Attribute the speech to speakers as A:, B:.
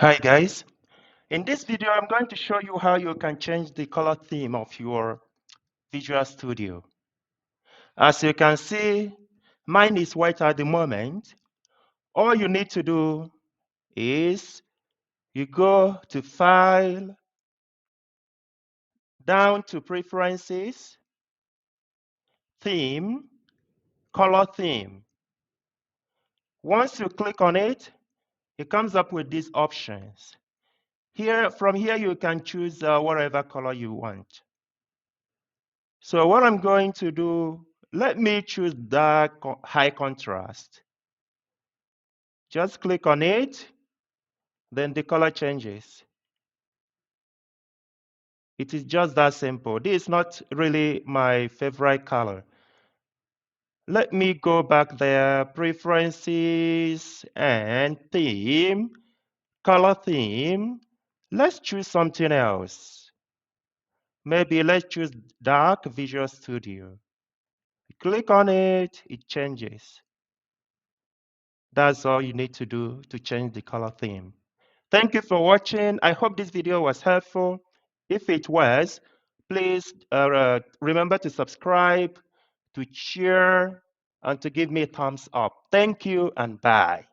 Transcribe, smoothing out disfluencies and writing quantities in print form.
A: Hi guys, in this video I'm going to show you how you can change the color theme of your Visual Studio. As you can see, mine is white at the moment. All you need to do is you go to File, down to Preferences, Theme, Color Theme. Once you click on it, it comes up with these options. From here you can choose whatever color you want. So what I'm going to do, let me choose dark high contrast. Just click on it, then the color changes. It is just that simple. This is not really my favorite color. Let me go back there, preferences and theme, color theme. Let's choose something else. Maybe let's choose dark Visual Studio. Click on it, it changes. That's all you need to do to change the color theme. Thank you for watching. I hope this video was helpful. If it was, please remember to subscribe, to share, and to give me a thumbs up. Thank you and bye.